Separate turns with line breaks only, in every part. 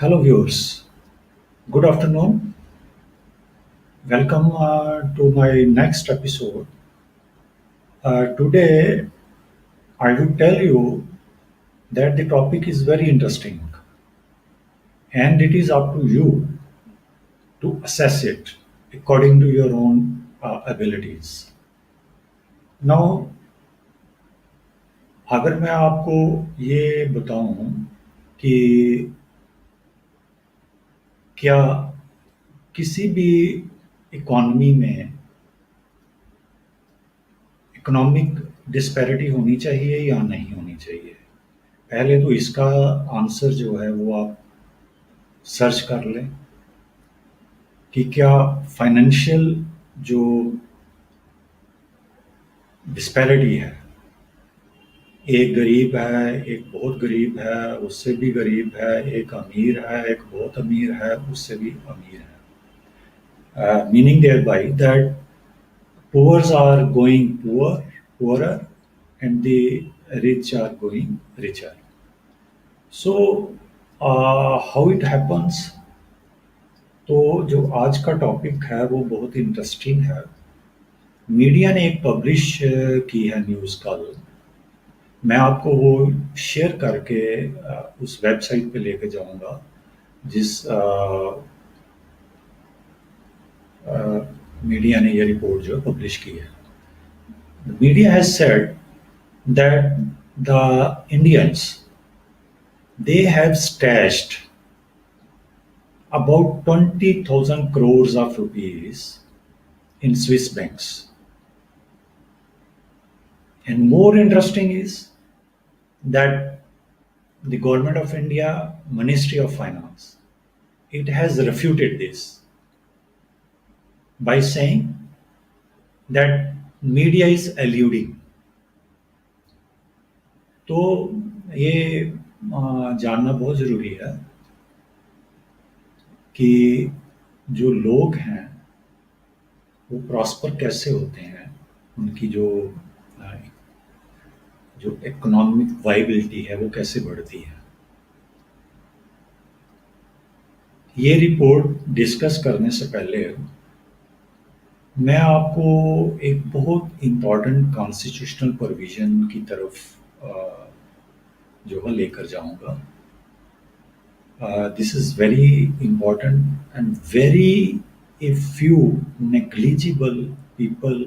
Hello, viewers. Good afternoon. Welcome to my next episode. Today, I will tell you that the topic is very interesting and it is up to you to assess it according to your own abilities. Now, अगर मैं आपको ये बताऊं कि क्या किसी भी economy में इकोनॉमिक डिस्पैरिटी होनी चाहिए या नहीं होनी चाहिए? पहले तो इसका आंसर जो है वो आप सर्च कर लें कि क्या फाइनेंशियल जो डिस्पैरिटी है, एक गरीब है, एक बहुत गरीब है, उससे भी गरीब है, एक अमीर है, एक बहुत अमीर है, उससे भी अमीर है। Meaning there by that poors are going poorer and the rich are going richer. So how it happens? तो जो आज का टॉपिक है वो बहुत इंटरेस्टिंग है। मीडिया ने एक पब्लिश की है न्यूज़ कल। मैं आपको वो शेयर करके उस वेबसाइट पे लेके जाऊंगा जिस मीडिया ने ये रिपोर्ट जो पब्लिश की है। The media has said that the Indians they have stashed about 20,000 crores of rupees in Swiss banks. And more interesting is that the government of India, Ministry of Finance, it has refuted this by saying that media is eluding. तो ये जानना बहुत ज़रूरी है कि जो लोग हैं वो प्रॉस्पर कैसे होते हैं, उनकी जो इकोनॉमिक वाइबिलिटी है वो कैसे बढ़ती है। ये रिपोर्ट डिस्कस करने से पहले मैं आपको एक बहुत इम्पोर्टेंट कॉन्स्टिट्यूशनल प्रोविजन की तरफ जो है लेकर जाऊंगा। This is very important and very few negligible people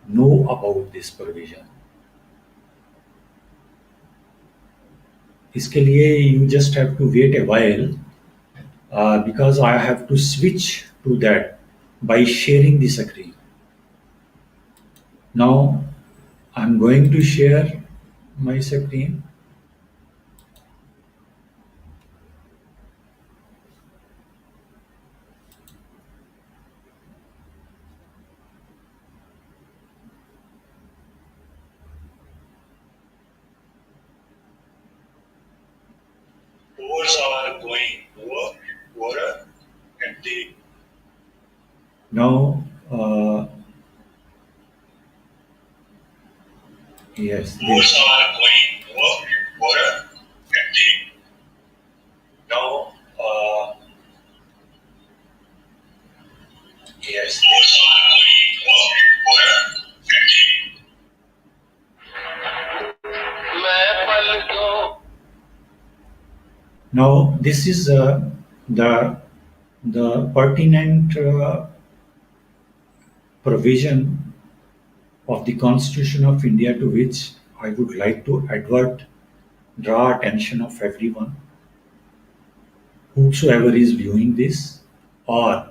know about this provision. इसके लिए you just have to wait a while because I have to switch to that by sharing the screen. Now I'm going to share my screen. Poors are going poorer and the now yes, poors are going poorer and the now yes, poors are going poorer and the now this is the pertinent provision of the Constitution of India to which I would like to draw attention of everyone, whosoever is viewing this, or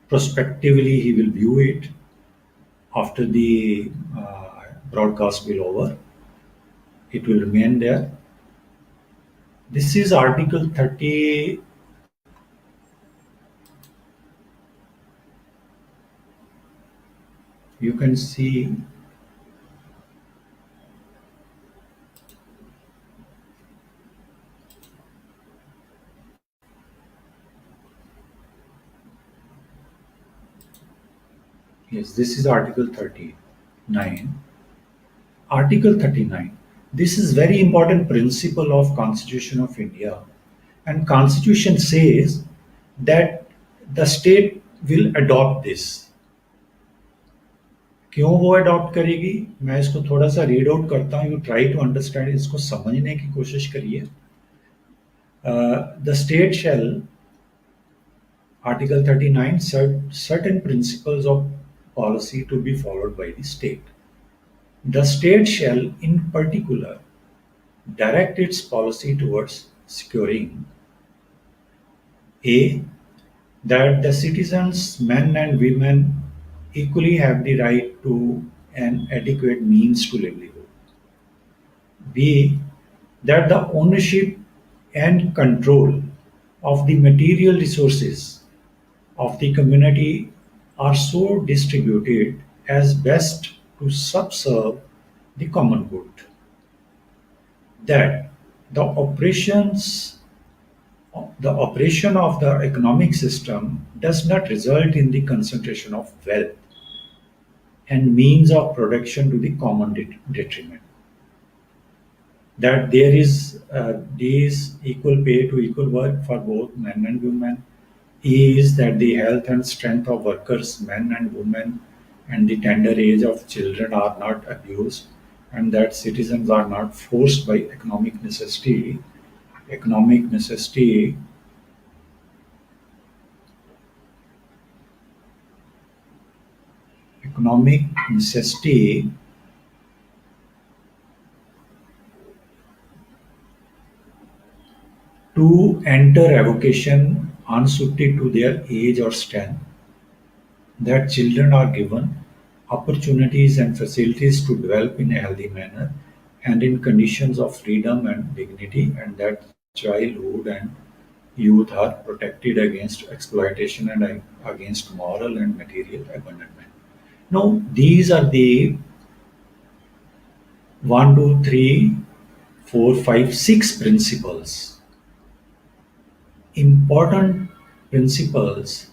prospectively he will view it after the broadcast will over. It will remain there. This is Article 30. You can see yes, this is Article 39. Article 39. This is very important principle of Constitution of India and constitution says that the state will adopt this. क्यों वो adopt करेगी, मैं इसको थोड़ा सा read out करता हूँ, you try to understand, इसको समझने की कोशिश करिए. The state shall, Article 39, certain principles of policy to be followed by the state. The state shall in particular direct its policy towards securing A. That the citizens, men and women, equally have the right to an adequate means to livelihood. B. That the ownership and control of the material resources of the community are so distributed as best to subserve the common good. That the operations the operation of the economic system does not result in the concentration of wealth and means of production to the common detriment. That there is these equal pay to equal work for both men and women. E is that the health and strength of workers, men and women, and the tender age of children are not abused, and that citizens are not forced by economic necessity economic necessity to enter a vocation unsuited to their age or strength, that children are given opportunities and facilities to develop in a healthy manner and in conditions of freedom and dignity, and that childhood and youth are protected against exploitation and against moral and material abandonment. Now, these are the one, two, three, four, five, six principles, important principles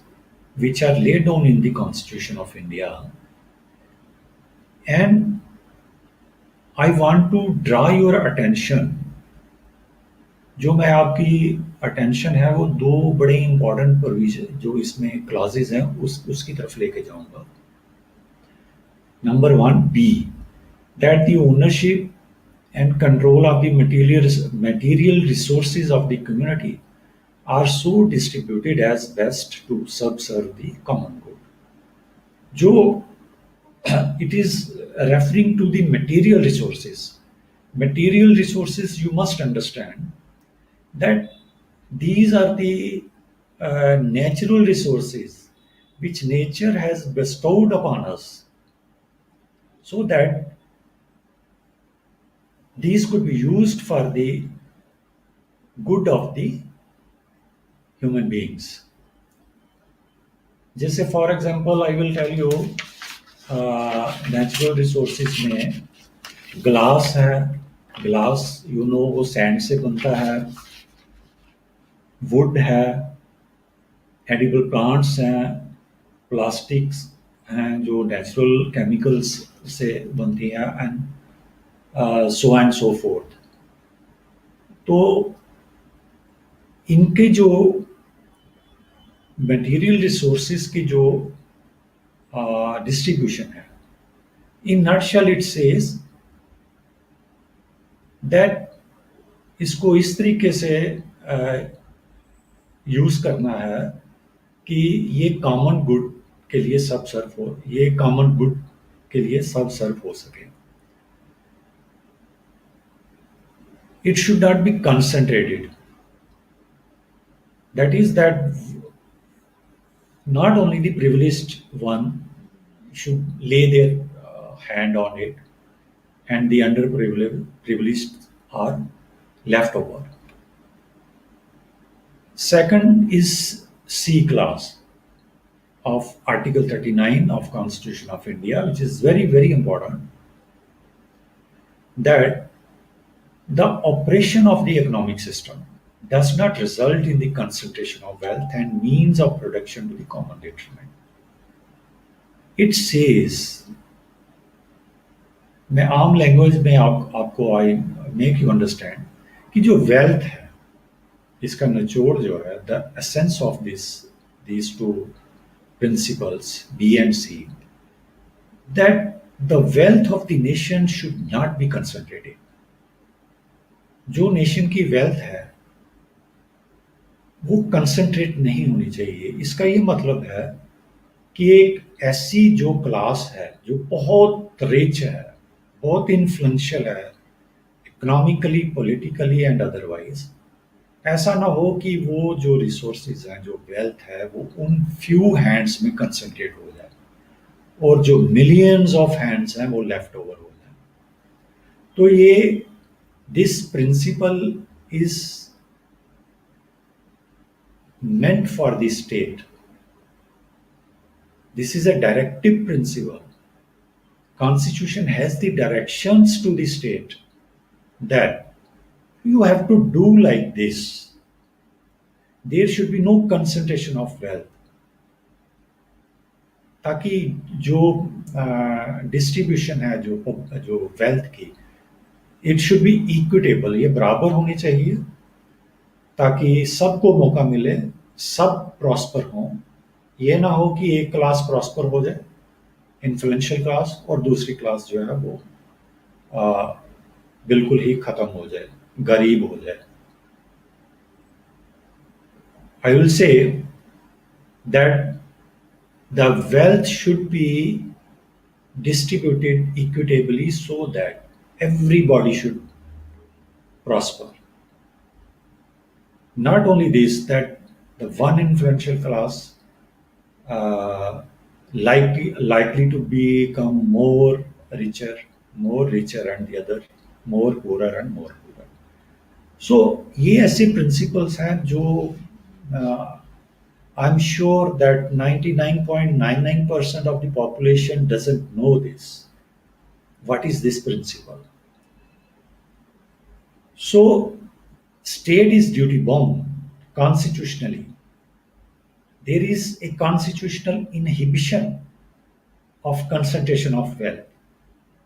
which are laid down in the Constitution of India. And I want to draw your attention, जो मैं आपकी attention है वो दो बड़े important provision जो इसमें classes हैं उसकी तरफ लेके जाऊंगा. Number 1B, that the ownership and control of the material resources of the community are so distributed as best to subserve the common good. जो it is referring to the material resources. Material resources, you must understand that these are the natural resources which nature has bestowed upon us, so that these could be used for the good of the human beings. जैसे for example I will tell you, natural resources में glass है. Glass you know वो sand से बनता है. Would है, edible plants हैं, plastics हैं जो नेचुरल केमिकल्स से बनती हैं, and so and so fourth. तो इनके जो मटेरियल रिसोर्सेज की जो डिस्ट्रीब्यूशन है, in nutshell it says that इसको इस तरीके से यूज करना है कि ये कॉमन गुड के लिए सब सर्व हो, ये कॉमन गुड के लिए सब सर्व हो सके. It should not be concentrated. That is that not only the privileged one should lay their hand on it, and the underprivileged are left over. Second is C clause of Article 39 of Constitution of India, which is very, very important, that the operation of the economic system does not result in the concentration of wealth and means of production to the common detriment. It says, मैं आम language में आपको I make you understand कि जो wealth है इसका निचोड़ जो है, the essence of these two principles, B and C, that the wealth of the nation should not be concentrated. जो नेशन की वेल्थ है वो कंसंट्रेट नहीं होनी चाहिए। इसका ये मतलब है कि एक ऐसी जो क्लास है जो बहुत रिच है, बहुत इन्फ्लुएंशियल है, इकोनॉमिकली, पॉलिटिकली एंड अदरवाइज, ऐसा ना हो कि वो जो रिसोर्सेज हैं, जो वेल्थ है, वो उन फ्यू हैंड्स में कंसंट्रेट हो जाए और जो मिलियंस ऑफ हैंड्स हैं वो लेफ्ट ओवर हो जाए। तो ये this principle is meant for the state. This is a directive principle. Constitution has the directions to the state that you have to do like this. There should be no concentration of wealth. ताकि जो distribution है जो wealth की, it should be equitable, ये बराबर होनी चाहिए ताकि सबको मौका मिले, सब प्रॉस्पर हों। ये ना हो कि एक क्लास प्रॉस्पर हो जाए, इन्फ्लुएंशियल क्लास, और दूसरी क्लास जो है वो बिल्कुल ही खत्म हो जाए, गरीब हो जाए। I will say that the wealth should be distributed equitably so that everybody should prosper. Not only this, that the one influential class likely to become more richer, and the other more poorer and more poorer. So ये ऐसे principles हैं जो I'm sure that 99.99% of the population doesn't know this. What is this principle? So, state is duty bound constitutionally. There is a constitutional inhibition of concentration of wealth.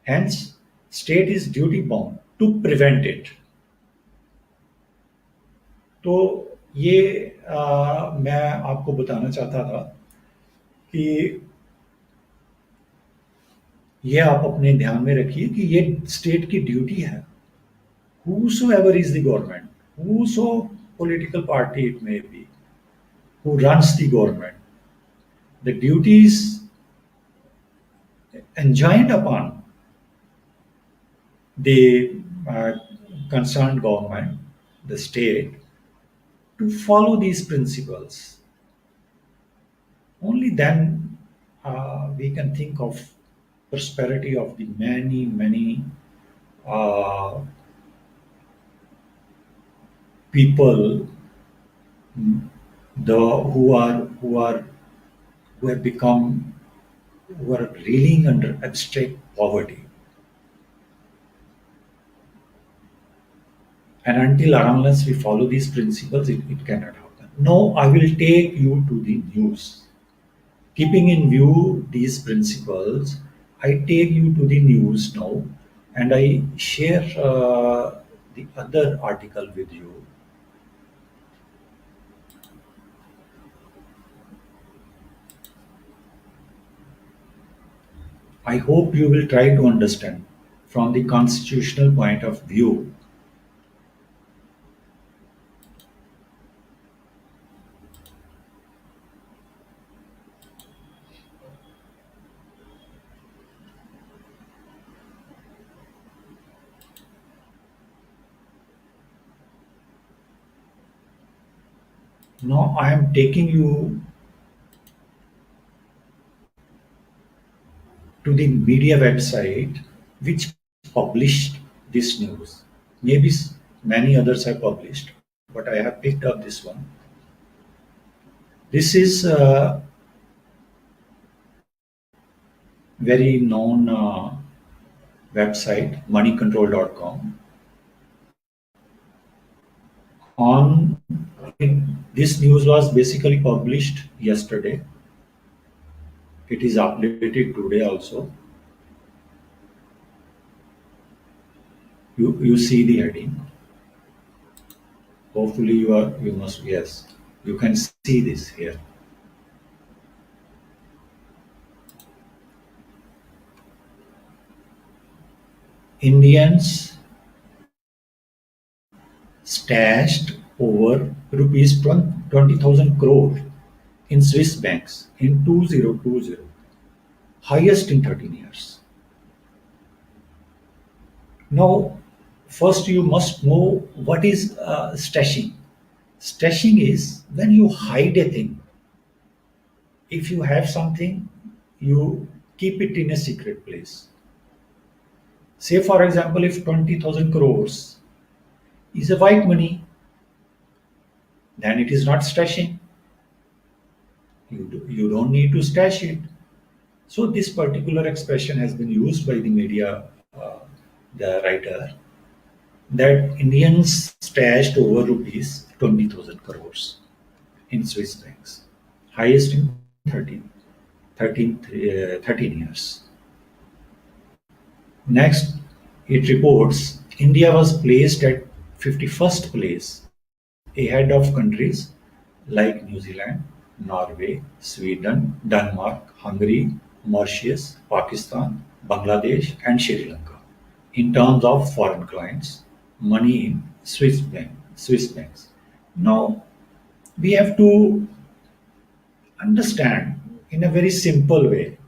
Hence, state is duty bound to prevent it. तो ये मैं आपको बताना चाहता था कि ये आप अपने ध्यान में रखिए कि ये स्टेट की ड्यूटी है। Whosoever is the government, whoso political party it may be, who runs the government, the duties enjoined upon the concerned government, the state, to follow these principles. Only then we can think of prosperity of the many uh, people, who have become, who are reeling under abstract poverty. And unless we follow these principles, it cannot happen. Now I will take you to the news. Keeping in view these principles, I take you to the news now, and I share the other article with you. I hope you will try to understand from the constitutional point of view. Now I am taking you to the media website which published this news. Maybe many others have published, but I have picked up this one. This is a very known website, moneycontrol.com. On this news was basically published yesterday. It is updated today also. You see the heading. Hopefully you must, yes, you can see this here. Indians stashed over rupees 20,000 crore in Swiss banks in 2020, highest in 13 years. Now, first you must know what is stashing. Stashing is when you hide a thing. If you have something, you keep it in a secret place. Say, for example, if 20,000 crores is a white money, then it is not stashing. You don't need to stash it. So, this particular expression has been used by the media, the writer, that Indians stashed over rupees 20,000 crores in Swiss banks, highest in 13 years. Next, it reports India was placed at 51st place, ahead of countries like New Zealand, Norway, Sweden, Denmark, Hungary, Mauritius, Pakistan, Bangladesh, and Sri Lanka in terms of foreign clients, money in Swiss banks. Now, we have to understand in a very simple way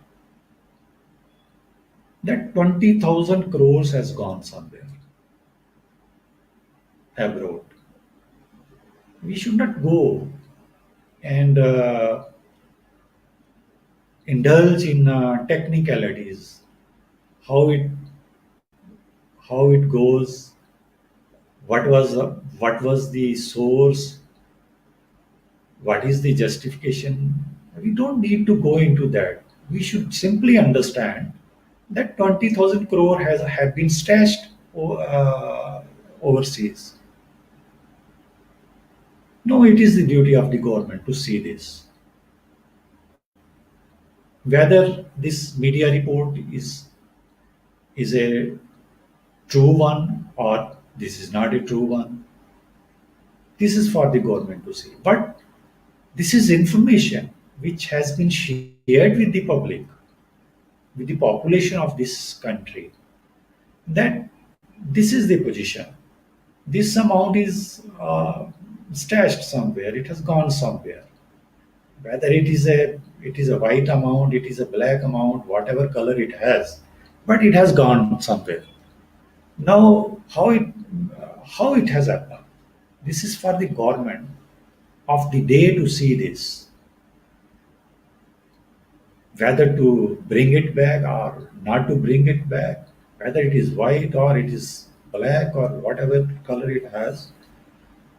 that 20,000 crores has gone somewhere abroad. We should not go and indulge in technicalities, how it how it goes, what was the source, what is the justification. We don't need to go into that. We should simply understand that 20,000 crore has have been stashed overseas. No, it is the duty of the government to see this. Whether this media report is a true one or this is not a true one, this is for the government to see. But this is information which has been shared with the public, with the population of this country, that this is the position. This amount is stashed somewhere. It has gone somewhere. Whether it is a white amount, it is a black amount, whatever color it has, but it has gone somewhere. Now, how it has happened? This is for the government of the day to see this, whether to bring it back or not to bring it back, whether it is white or it is black or whatever color it has.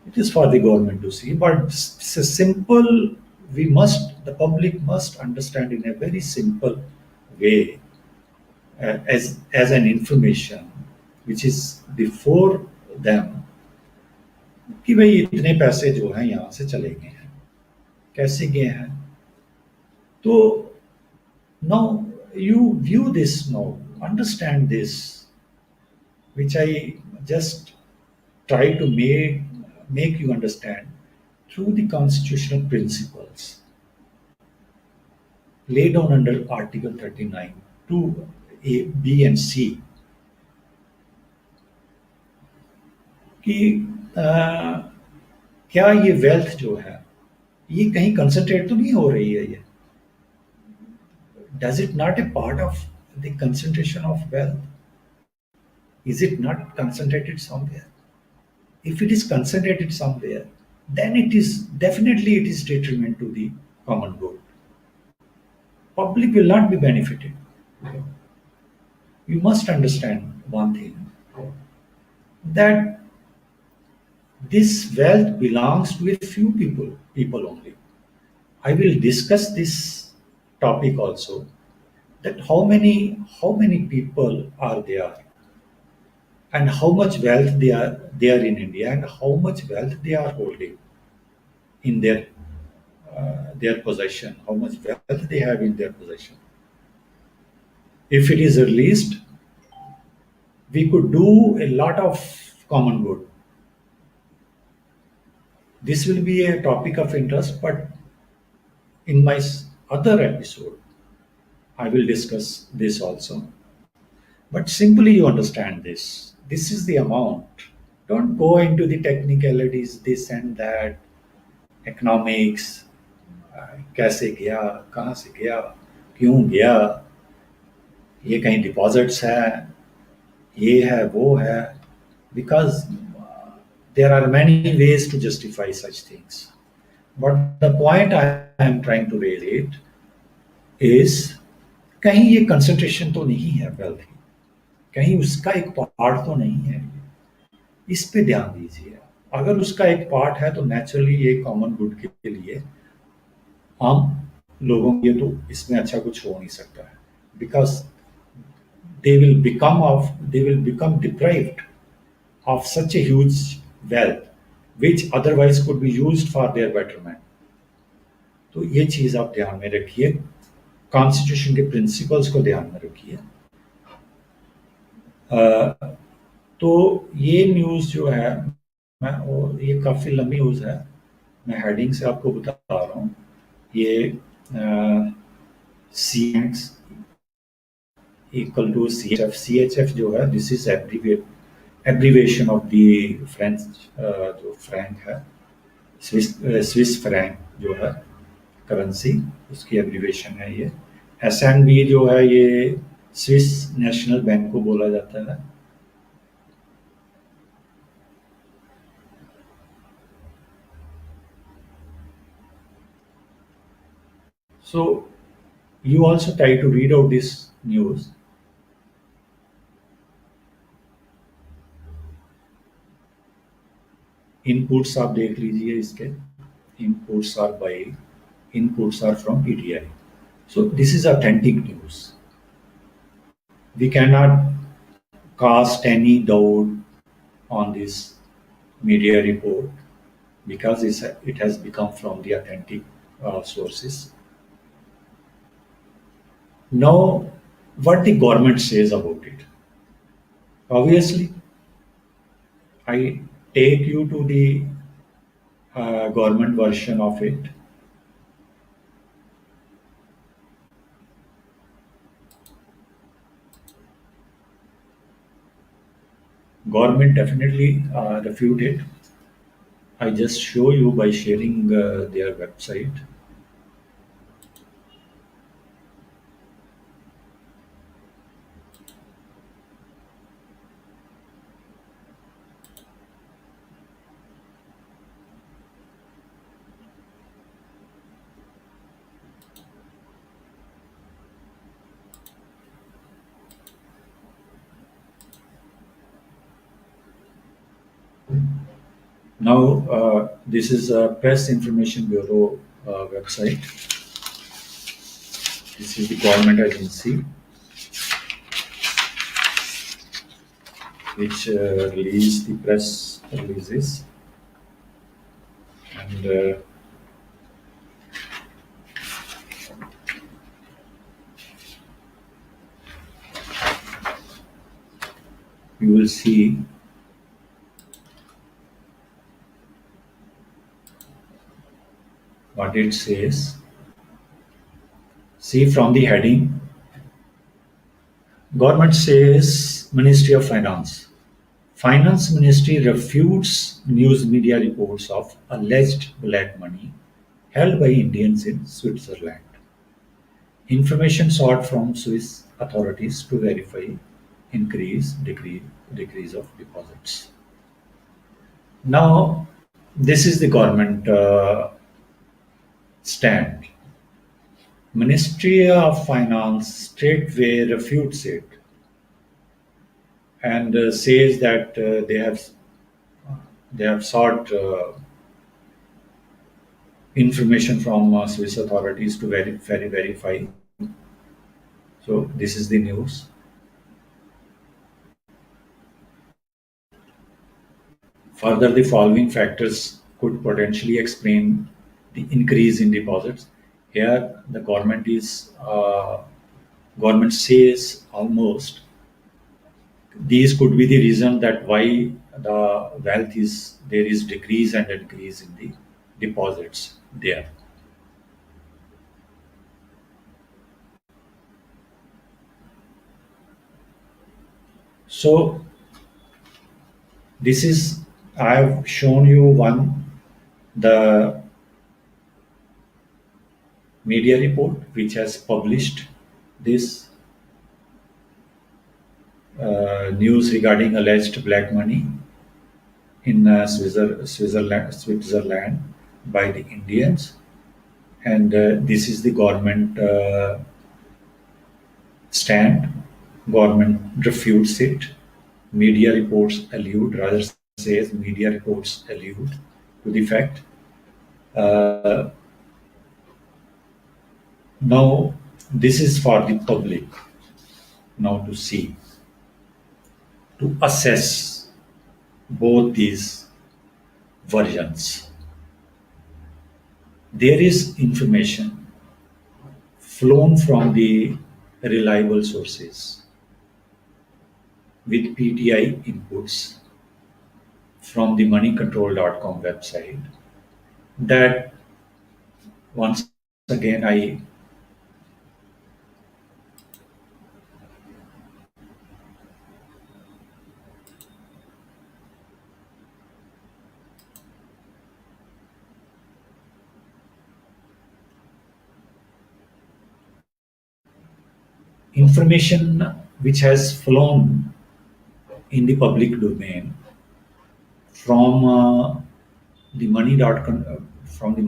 It is for the government to see, but it's a simple. The public must understand in a very simple way, as an information which is before them, कि भाई इतने पैसे जो हैं यहाँ से चले गए हैं, कैसे गए हैं. तो now you view this, now understand this, which I just try to make you understand through the constitutional principles laid down under Article 39 to A, B and C, कि क्या ये वेल्थ जो है ये कहीं कंसंट्रेट तो नहीं हो रही है. ये does it not a part of the concentration of wealth? Is it not concentrated somewhere? If it is concentrated somewhere, then it is detriment to the common good. Public will not be benefited. You must understand one thing, that this wealth belongs to a few people only. I will discuss this topic also, that how many people are there and how much wealth they are in India and how much wealth they are holding in their possession, how much wealth they have in their possession. If it is released, we could do a lot of common good. This will be a topic of interest, but in my other episode, I will discuss this also. But simply you understand this. This is the amount. Don't go into the technicalities, this and that, economics, कैसे गया, कहाँ से गया, क्यों गया, ये कहीं deposits है, ये है, वो है. Because there are many ways to justify such things. But the point I am trying to raise it is कहीं ये कंसंट्रेशन तो नहीं है वेल्थ की, कहीं उसका एक पार्ट तो नहीं है. इस पे ध्यान दीजिए. अगर उसका एक पार्ट है तो नेचुरली ये कॉमन गुड के लिए आम लोगों के लिए तो इसमें अच्छा कुछ हो नहीं सकता है. Because they will become deprived of such a huge wealth which otherwise could be used for their betterment. तो ये चीज आप ध्यान में रखिए. कॉन्स्टिट्यूशन के प्रिंसिपल्स को ध्यान में रखिए. तो ये न्यूज़ जो है, ये काफ़ी लंबी न्यूज़ है, मैं हेडिंग से आपको बता रहा हूँ. ये C X equal to C H F जो है, this is abbreviation of the French जो फ्रैंक है, स्विस फ्रैंक जो है करेंसी, उसकी एब्रीवेशन है ये. एस एन बी जो है ये स्विस नेशनल बैंक को बोला जाता है. So you also try to read out this news. Inputs आप देख लीजिए इसके. Inputs are from PTI. So this is authentic news. We cannot cast any doubt on this media report because it has become from the authentic sources. Now, what the government says about it? Obviously, I take you to the government version of it. Government definitely refute it. I just show you by sharing their website. Now, this is a Press Information Bureau website. This is the government agency which release the press releases, and you will see what it says. See from the heading, government says Ministry of Finance. Finance Ministry refutes news media reports of alleged black money held by Indians in Switzerland. Information sought from Swiss authorities to verify decrease of deposits. Now, this is the government stand. Ministry of Finance straightway refutes it and says that they have sought information from Swiss authorities to verify. So this is the news. Further, the following factors could potentially explain the increase in deposits. Here, the government says almost these could be the reason that why the wealth is there is decrease and increase in the deposits there. So this is I have shown you one the media report which has published this news regarding alleged black money in Switzerland by the Indians, and this is the government stand. Government refutes it. Media reports allude, rather says media reports allude to the fact. Uh, Now, this is for the public now to see, to assess both these versions. There is information flown from the reliable sources with PTI inputs from the moneycontrol.com website that once again I information which has flown in the public domain from the from the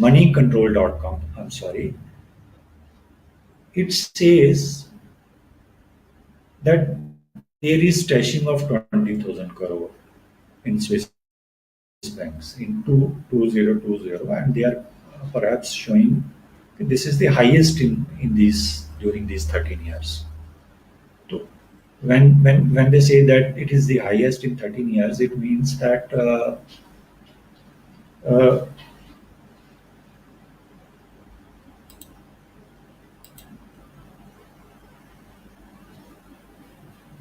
moneycontrol.com, I'm sorry, it says that there is stashing of 20,000 crore in Swiss banks in 2020, and they are perhaps showing that this is the highest in these during these 13 years. So when they say that it is the highest in 13 years, it means that uh,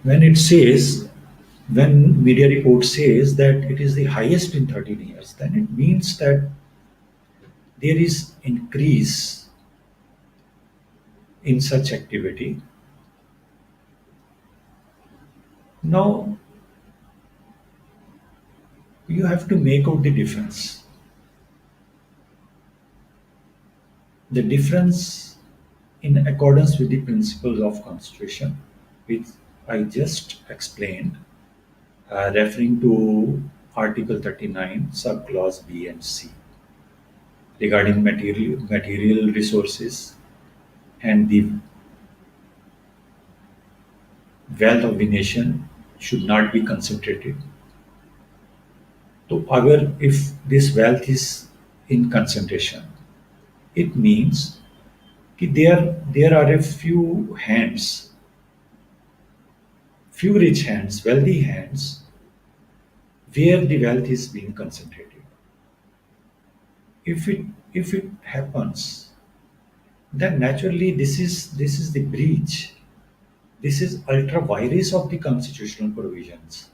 when it says when media report says that it is the highest in 13 years, then it means that there is increase in such activity. Now you have to make out the difference in accordance with the principles of constitution, which I just explained, referring to Article 39, subclause B and C, regarding material resources and the wealth of the nation should not be concentrated. So, if this wealth is in concentration, it means that there are a few rich hands, wealthy hands, where the wealth is being concentrated. If it happens, then naturally this is the breach. This is ultra virus of the constitutional provisions,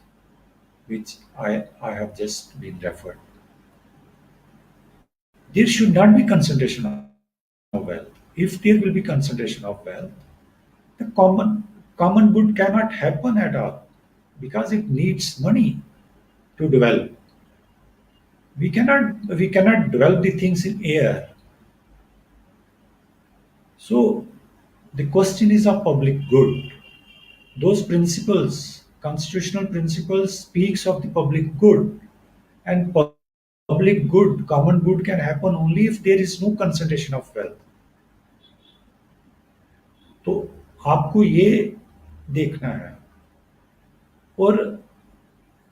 which I have just been referred. There should not be concentration of wealth. If there will be concentration of wealth, the common good cannot happen at all because it needs money to develop. We cannot develop the things in air. So the question is of public good. Those principles, constitutional principles, speaks of the public good, and public good, common good can happen only if there is no concentration of wealth. तो आपको ये देखना है। और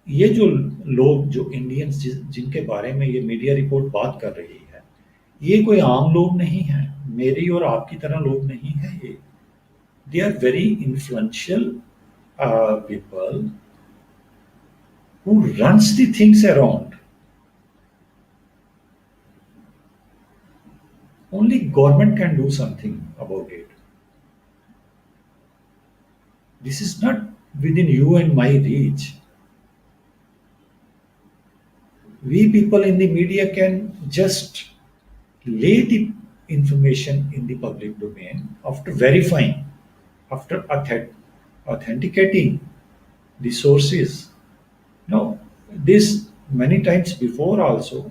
ये जो लोग जो इंडियंस जिनके बारे में ये मीडिया रिपोर्ट बात कर रही है, ये कोई आम लोग नहीं है, मेरी और आपकी तरह लोग नहीं है ये। They are very influential people who runs the things around. Only government can do something about it. This is not within you and my reach. We people in the media can just lay the information in the public domain after verifying, after authenticating the sources. Now, this many times before also,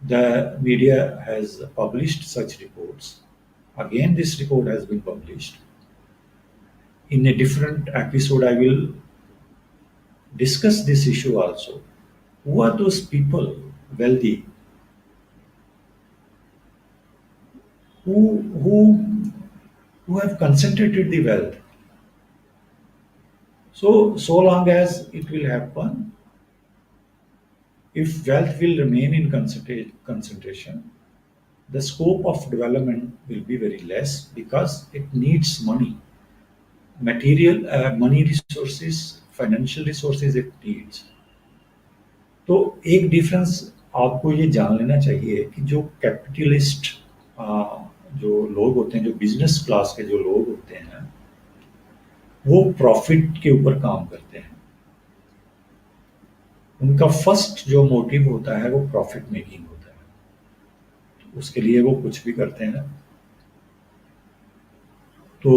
the media has published such reports. Again, this report has been published. In a different episode, I will discuss this issue also. Who are those people, wealthy, who who who have concentrated the wealth? So long as it will happen, if wealth will remain in concentration, the scope of development will be very less because it needs money, material, money resources, financial resources it needs. तो एक difference आपको ये जान लेना चाहिए कि जो capitalist जो लोग होते हैं, जो बिजनेस क्लास के जो लोग होते हैं, वो प्रॉफिट के ऊपर काम करते हैं। उनका फर्स्ट जो मोटिव होता है वो प्रॉफिट मेकिंग होता है, उसके लिए वो कुछ भी करते हैं। तो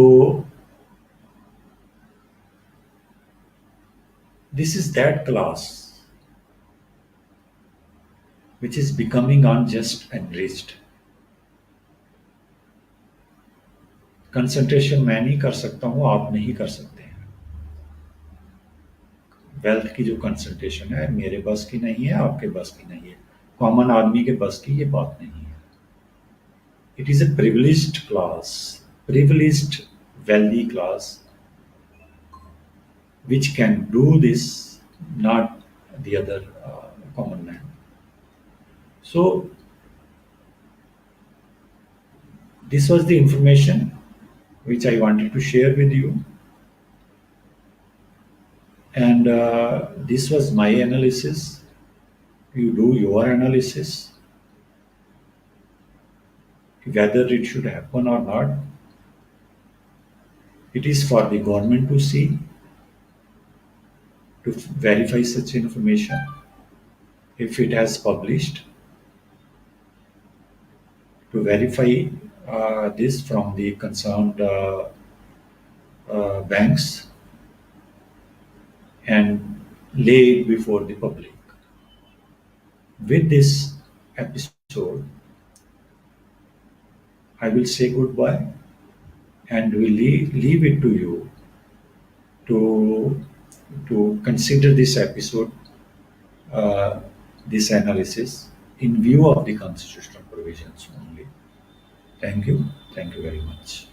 this is that class which is becoming unjust and enriched. Concentration मैं नहीं कर सकता हूं, आप नहीं कर सकते हैं। वेल्थ की जो कंसंट्रेशन है मेरे बस की नहीं है, आपके बस की नहीं है, कॉमन आदमी के बस की ये बात नहीं है। It is a privileged class, privileged wealthy class which can do this, not the other common man. So this was the information which I wanted to share with you, and this was my analysis. You do your analysis whether it should happen or not. It is for the government to see, to verify such information if it has published, to verify this from the concerned banks and lay it before the public. With this episode, I will say goodbye and will leave it to you to consider this episode, uh, this analysis in view of the constitutional provisions only. Thank you. Thank you very much.